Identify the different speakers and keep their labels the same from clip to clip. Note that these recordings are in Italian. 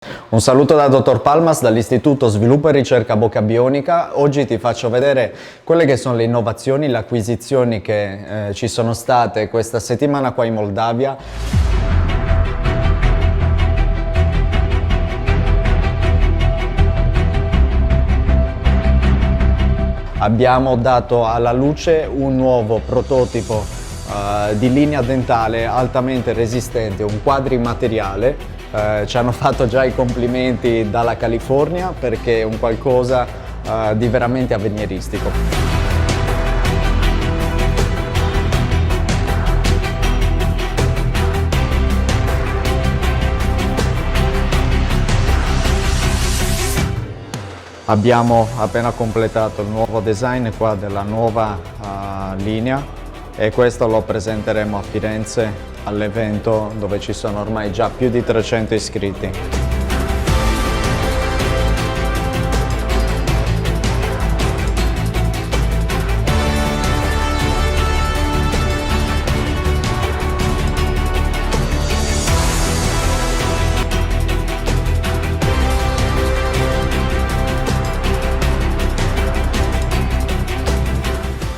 Speaker 1: Un saluto da Dottor Palmas dall'Istituto Sviluppo e Ricerca Bocca Bionica. Oggi ti faccio vedere quelle che sono le innovazioni, le acquisizioni che ci sono state questa settimana qua in Moldavia. Abbiamo dato alla luce un nuovo prototipo di linea dentale altamente resistente, un quadrimateriale. Ci hanno fatto già i complimenti dalla California perché è un qualcosa di veramente avveniristico. Abbiamo appena completato il nuovo design qua della nuova linea e questo lo presenteremo a Firenze all'evento dove ci sono ormai già più di 300 iscritti.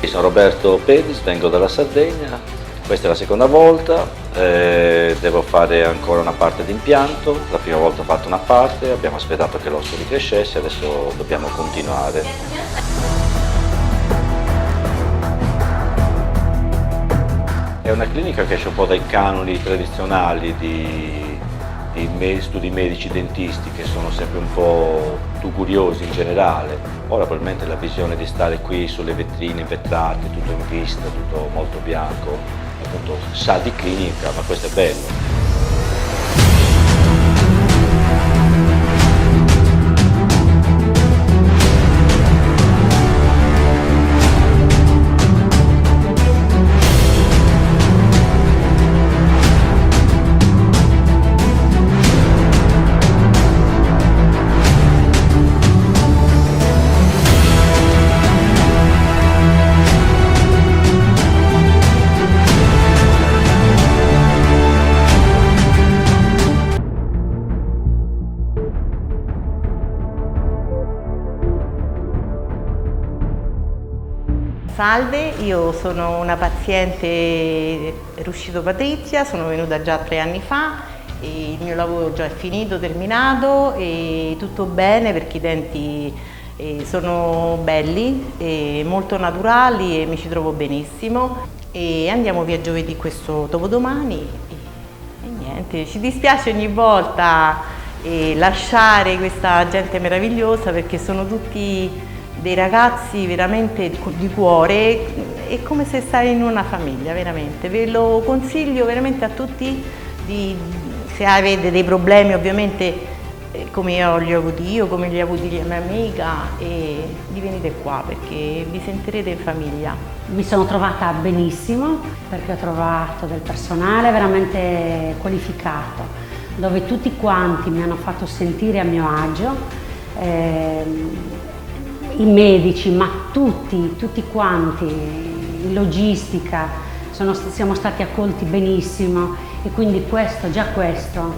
Speaker 2: Sono Roberto Pedis, vengo dalla Sardegna, questa è la seconda volta, devo fare ancora una parte di impianto, la prima volta ho fatto una parte, abbiamo aspettato che l'osso ricrescesse, adesso dobbiamo continuare. È una clinica che esce un po' dai canoni tradizionali di studi medici dentisti che sono sempre un po' tuguriosi in generale. Ora probabilmente la visione di stare qui sulle vetrine vetrate, tutto in vista, tutto molto bianco, appunto sa di clinica, ma questo è bello.
Speaker 3: Salve, io sono una paziente Ruscito Patrizia, sono venuta già 3 anni fa e il mio lavoro già è finito, terminato e tutto bene perché i denti sono belli, e molto naturali e mi ci trovo benissimo e andiamo via giovedì questo dopodomani e niente, ci dispiace ogni volta lasciare questa gente meravigliosa perché sono tutti dei ragazzi veramente di cuore, è come se stai in una famiglia, veramente. Ve lo consiglio veramente a tutti, se avete dei problemi ovviamente come li ho avuti io, come li ha avuti la mia amica, di venite qua perché vi sentirete in famiglia.
Speaker 4: Mi sono trovata benissimo perché ho trovato del personale veramente qualificato, dove tutti quanti mi hanno fatto sentire a mio agio. I medici, ma tutti quanti, in logistica, siamo stati accolti benissimo e quindi già questo,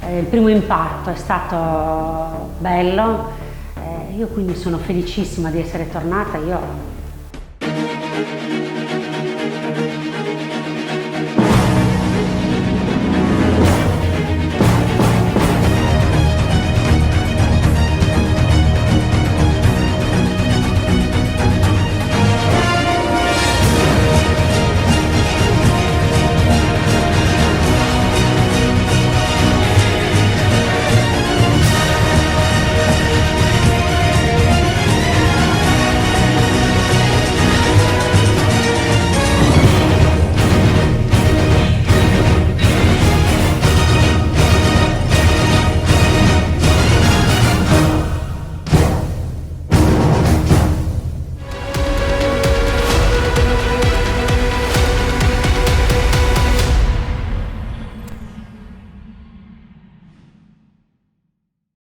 Speaker 4: il primo impatto è stato bello, io quindi sono felicissima di essere tornata.